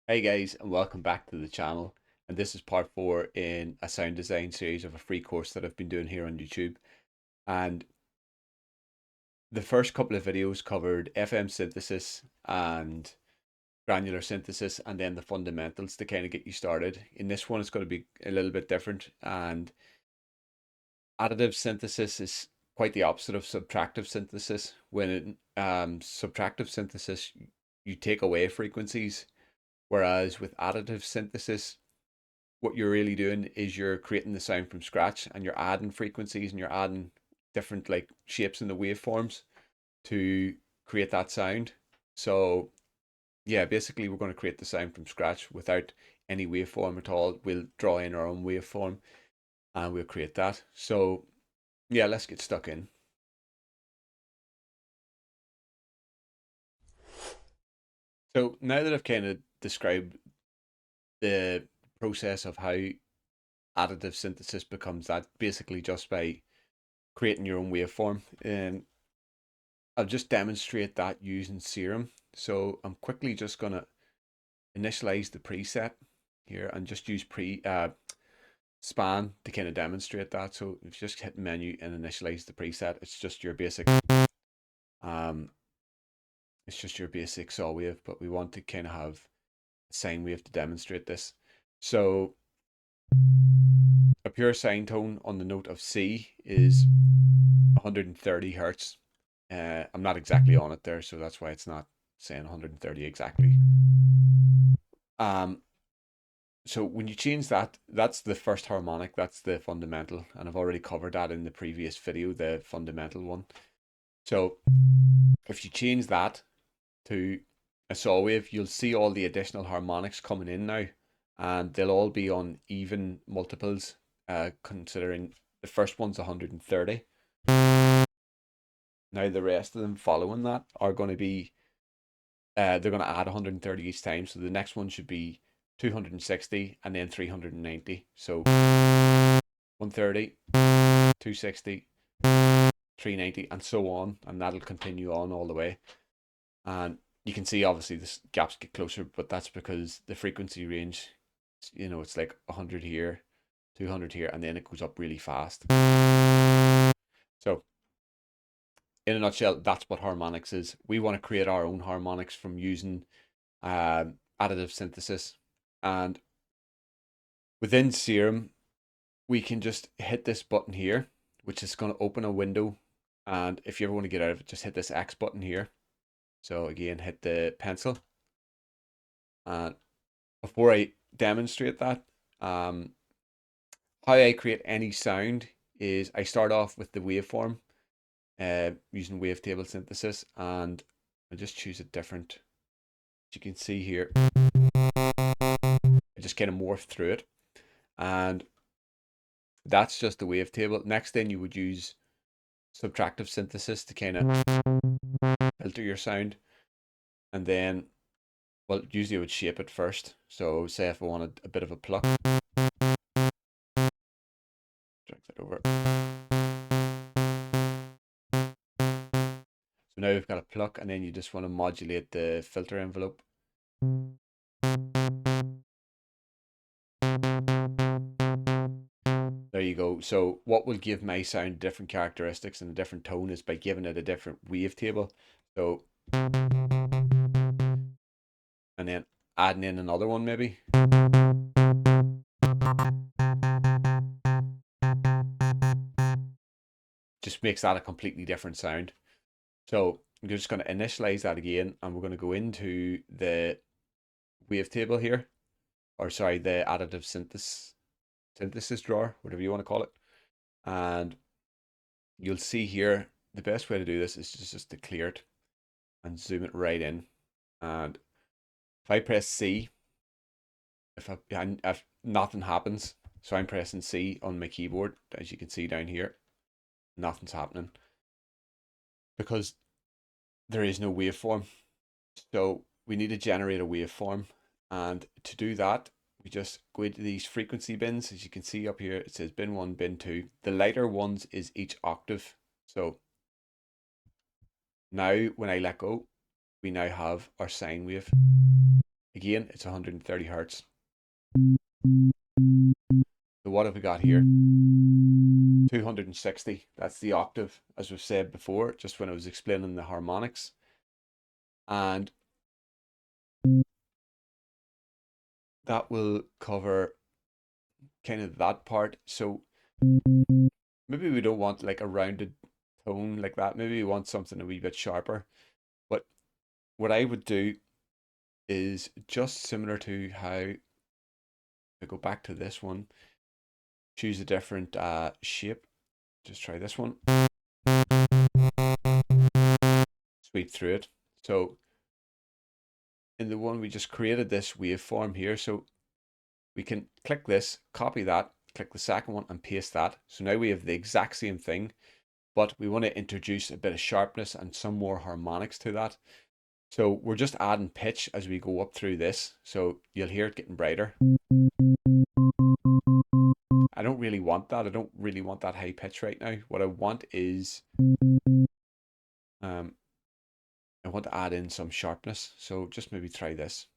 Hey guys, and welcome back to the channel. And this is part 4 in a sound design series of a free course that I've been doing here on YouTube. And the first couple of videos covered FM synthesis and granular synthesis and then the fundamentals to kind of get you started. In this one, it's going to be a little bit different. And additive synthesis is quite the opposite of subtractive synthesis. When in subtractive synthesis, you take away frequencies, whereas with additive synthesis, what you're really doing is you're creating the sound from scratch and you're adding frequencies and you're adding different like shapes in the waveforms to create that sound. So yeah, basically we're going to create the sound from scratch without any waveform at all. We'll draw in our own waveform and we'll create that. So yeah, let's get stuck in. So now that I've kind of described the process of how additive synthesis becomes that, basically just by creating your own waveform, and I'll just demonstrate that using Serum. So I'm quickly just gonna initialize the preset here and just use span to kind of demonstrate that. So if you just hit menu and initialize the preset, it's just your basic um saw wave, but we want to kind of have a sine wave to demonstrate this. So a pure sine tone on the note of C is 130 hertz. I'm not exactly on it there, so that's why it's not saying 130 exactly. Um, so when you change that, that's the first harmonic, that's the fundamental, and I've already covered that in the previous video, the fundamental one. So if you change that to a saw wave, you'll see all the additional harmonics coming in now, and they'll all be on even multiples, considering the first one's 130. Now the rest of them following that are going to be they're going to add 130 each time. So the next one should be 260 and then 390. So 130, 260, 390, and so on. And that'll continue on all the way. And you can see obviously the gaps get closer, but that's because the frequency range, it's like 100 here, 200 here, and then it goes up really fast. So in a nutshell, that's what harmonics is. We want to create our own harmonics from using additive synthesis. And within Serum, we can just hit this button here, which is going to open a window. And if you ever want to get out of it, just hit this X button here. So again, hit the pencil. And before I demonstrate that, how I create any sound is I start off with the waveform using wavetable synthesis, and I just choose a different, as you can see here, I just kind of morph through it. And that's just the wavetable. Next then you would use subtractive synthesis to kind of filter your sound. And then, well, usually I would shape it first. So say if I wanted a bit of a pluck, drag that over. So now we've got a pluck, and then you just want to modulate the filter envelope. There you go. So what will give my sound different characteristics and a different tone is by giving it a different wavetable. So, and then adding in another one maybe. Just makes that a completely different sound. So I'm just going to initialize that again, and we're going to go into the wavetable here, or sorry, the additive synthesis drawer, whatever you want to call it. And you'll see here, the best way to do this is just to clear it and zoom it right in. And if I press C, if nothing happens, so I'm pressing C on my keyboard, as you can see down here, nothing's happening because there is no waveform. So we need to generate a waveform, and to do that, we just go into these frequency bins. As you can see up here, it says bin 1, bin 2. The lighter ones is each octave. So now when I let go, we now have our sine wave. Again, it's 130 hertz. So what have we got here? 260. That's the octave, as we've said before, just when I was explaining the harmonics. And that will cover kind of that part. So maybe we don't want like a rounded tone like that. Maybe we want something a wee bit sharper. But what I would do is just similar to how I go back to this one, choose a different shape. Just try this one. Sweep through it. So in the one we just created this waveform here. So we can click this, copy that, click the second one and paste that. So now we have the exact same thing, but we want to introduce a bit of sharpness and some more harmonics to that. So we're just adding pitch as we go up through this. So you'll hear it getting brighter. I don't really want that. I don't really want that high pitch right now. What I want is, I want to add in some sharpness. So just maybe try this.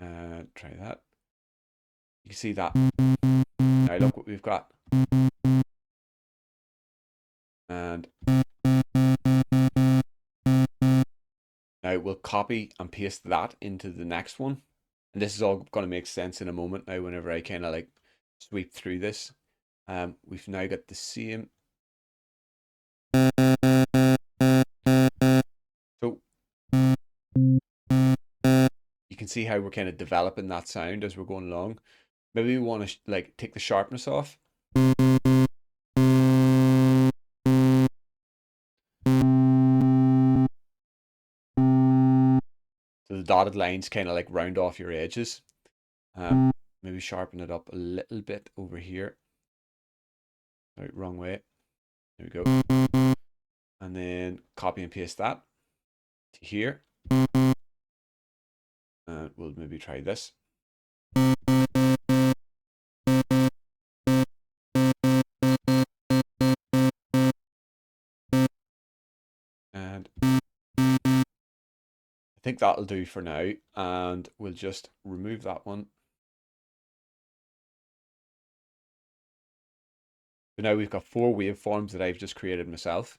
Try that. You can see that. Now look what we've got. And now we'll copy and paste that into the next one. And this is all going to make sense in a moment now whenever I kind of like sweep through this. We've now got the same. So you can see how we're kind of developing that sound as we're going along. Maybe we want to like take the sharpness off. So the dotted lines kind of like round off your edges. Maybe sharpen it up a little bit over here. Right, wrong way. There we go. And then copy and paste that to here. And we'll maybe try this. And I think that'll do for now. And we'll just remove that one. So now we've got 4 waveforms that I've just created myself.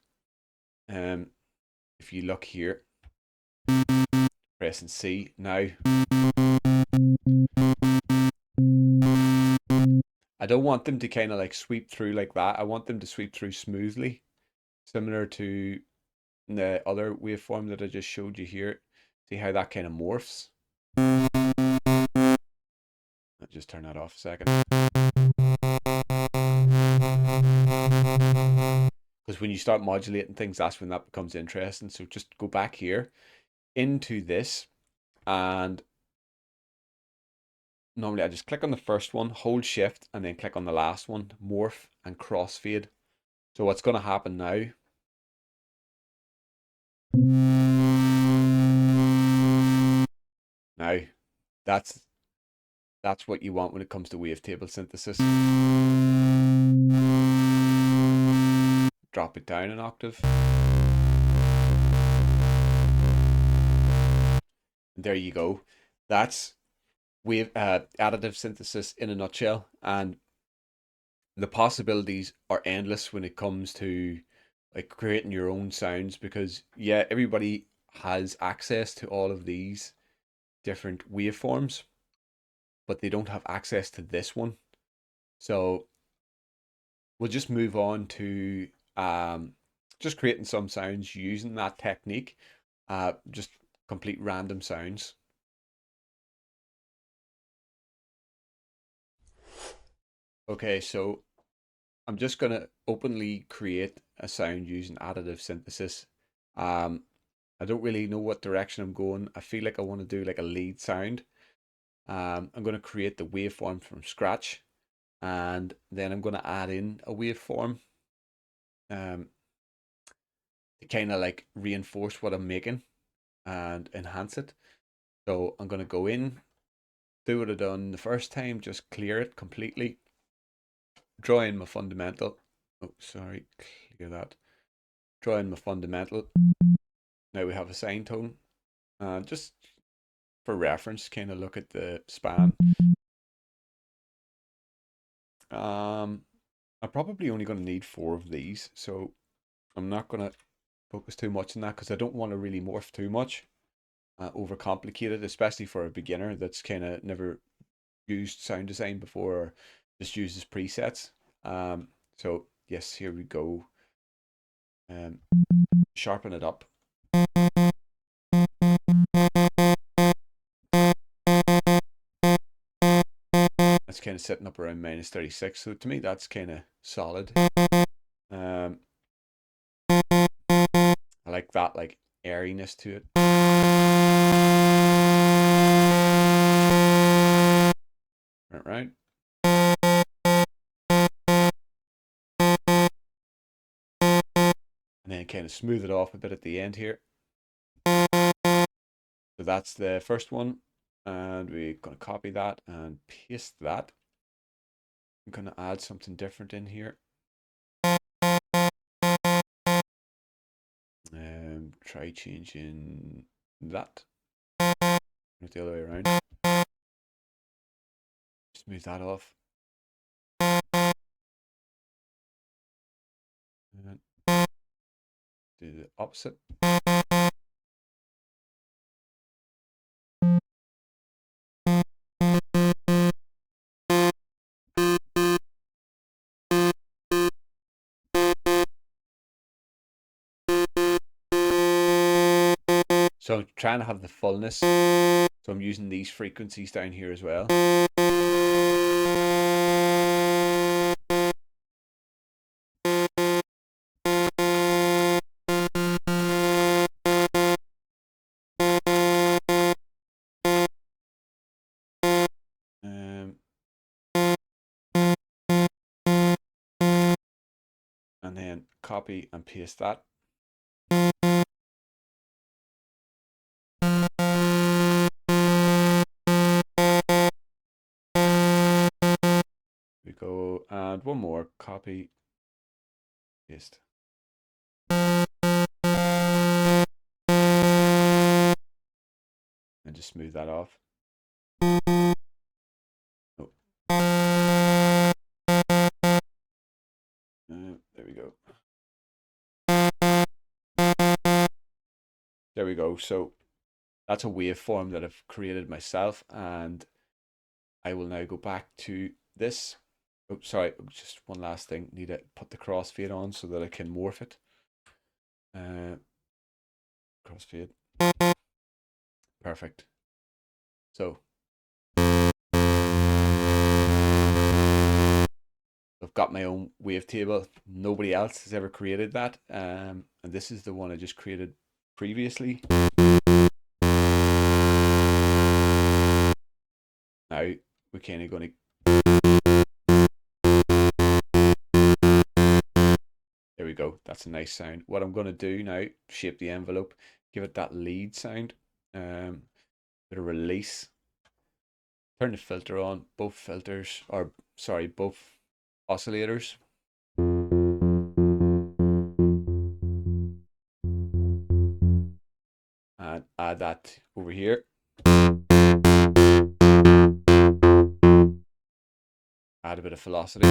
If you look here, pressing C now. I don't want them to kind of like sweep through like that. I want them to sweep through smoothly, similar to the other waveform that I just showed you here. See how that kind of morphs? I'll just turn that off a second. Because when you start modulating things, that's when that becomes interesting. So just go back here into this, and normally I just click on the first one, hold shift, and then click on the last one, morph and crossfade. So what's going to happen now? Now, that's what you want when it comes to wavetable synthesis. Drop it down an octave. And there you go. That's additive synthesis in a nutshell. And the possibilities are endless when it comes to like creating your own sounds, because yeah, everybody has access to all of these different waveforms, but they don't have access to this one. So we'll just move on to just creating some sounds using that technique, just complete random sounds. Okay, so I'm just going to openly create a sound using additive synthesis. I don't really know what direction I'm going. I feel like I want to do like a lead sound. I'm going to create the waveform from scratch, and then I'm going to add in a waveform to kind of like reinforce what I'm making and enhance it. So I'm going to go in, do what I done the first time, just clear it completely, draw in my fundamental. Oh, sorry, clear that. Draw in my fundamental. Now we have a sine tone. Just for reference, kind of look at the span. I'm probably only going to need 4 of these, so I'm not going to focus too much on that because I don't want to really morph too much, overcomplicate it, especially for a beginner that's kind of never used sound design before or just uses presets. So yes, here we go. Sharpen it up. That's kind of sitting up around -36. So to me, that's kind of solid. I like that, like airiness to it. Right. And then kind of smooth it off a bit at the end here. So that's the first one. And we're going to copy that and paste that. I'm going to add something different in here. Try changing that. Not the other way around. Smooth that off. And do the opposite. So I'm trying to have the fullness. So I'm using these frequencies down here as well. And then copy and paste that. We go, and one more, copy, paste. And just smooth that off. Oh. There we go. There we go. So that's a waveform that I've created myself, and I will now go back to this. Oh, sorry, just one last thing. Need to put the crossfade on so that I can morph it. Crossfade. Perfect. So I've got my own wavetable. Nobody else has ever created that. And this is the one I just created previously. Now we're kind of going to. There we go. That's a nice sound. What I'm going to do now, shape the envelope, give it that lead sound, bit of release. Turn the filter on, both filters, or sorry, both oscillators. And add that over here. Add a bit of velocity.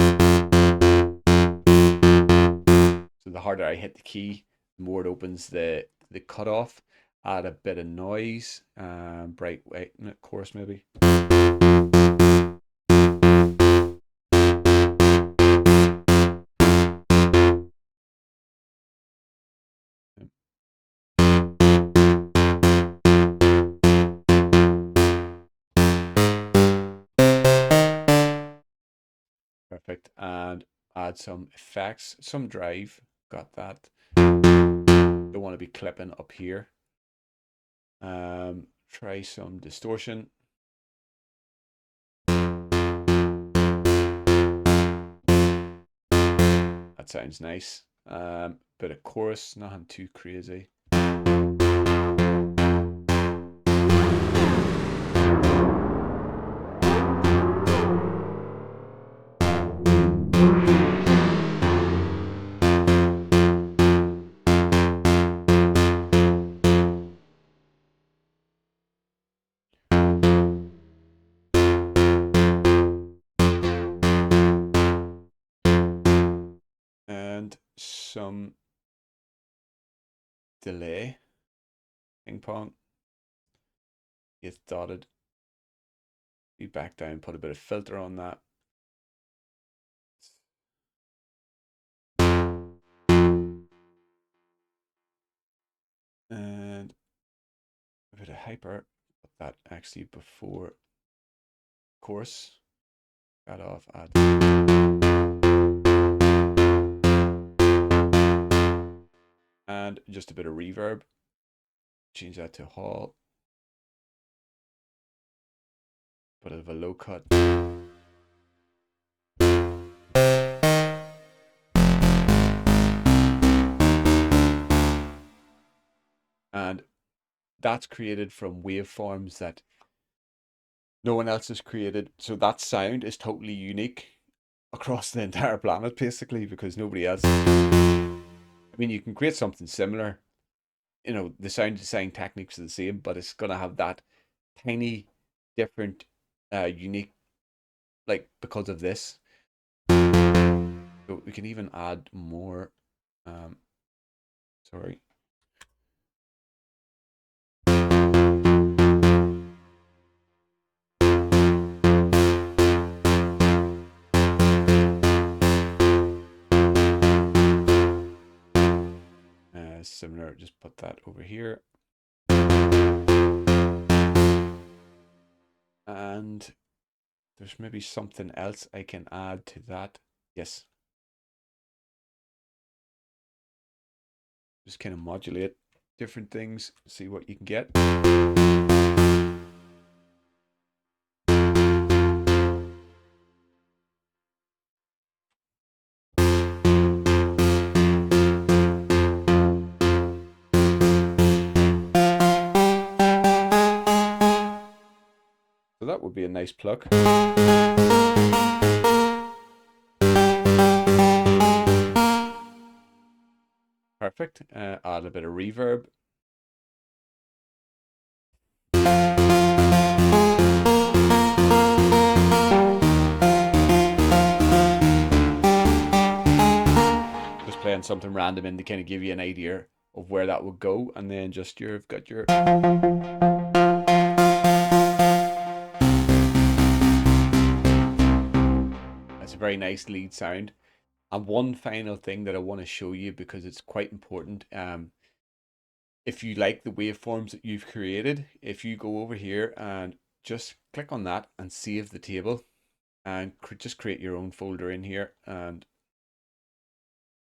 So the harder I hit the key, the more it opens the cutoff. Add a bit of noise, bright white chorus maybe. Perfect. And add some effects, some drive. Got that. Don't want to be clipping up here. Try some distortion. That sounds nice. Bit of chorus, nothing too crazy. and some delay. Ping pong. It's dotted. Be back down, put a bit of filter on that. And a bit of hyper. Put that actually before chorus. Got off, add. And just a bit of reverb. Change that to hall. Put a low cut. And that's created from waveforms that no one else has created. So that sound is totally unique across the entire planet, basically, because nobody else. I mean, you can create something similar. You know, the sound design techniques are the same, but it's gonna have that tiny, different, unique, like because of this. So we can even add more. Sorry. Similar, just put that over here. And there's maybe something else I can add to that. Yes. Just kind of modulate different things, see what you can get. So that would be a nice pluck. Perfect. Add a bit of reverb. Just playing something random in to kind of give you an idea of where that would go, and then just you've got your. That's a very nice lead sound. And one final thing that I want to show you because it's quite important. If you like the waveforms that you've created, if you go over here and just click on that and save the table and just create your own folder in here and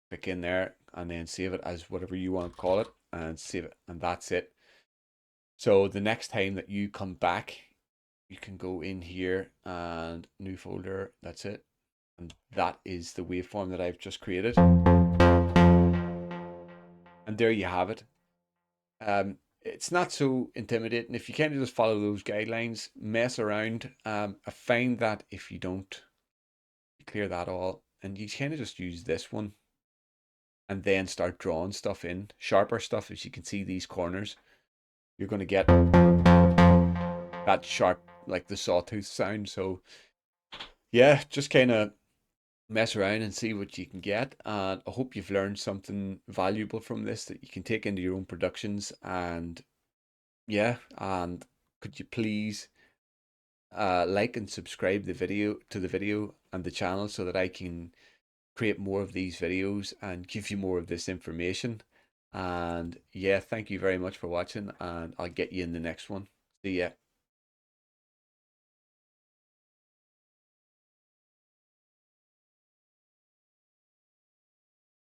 click in there and then save it as whatever you want to call it and save it, and that's it. So the next time that you come back, you can go in here and new folder, that's it. And that is the waveform that I've just created. And there you have it. It's not so intimidating if you kind of just follow those guidelines, mess around. I find that if you don't, you clear that all and you kind of just use this one and then start drawing stuff in, sharper stuff. As you can see, these corners, you're going to get that sharp, like the sawtooth sound. So yeah, just kind of mess around and see what you can get. And I hope you've learned something valuable from this that you can take into your own productions. And yeah, and could you please like and subscribe the video and the channel so that I can create more of these videos and give you more of this information. And yeah, thank you very much for watching, and I'll get you in the next one. See ya.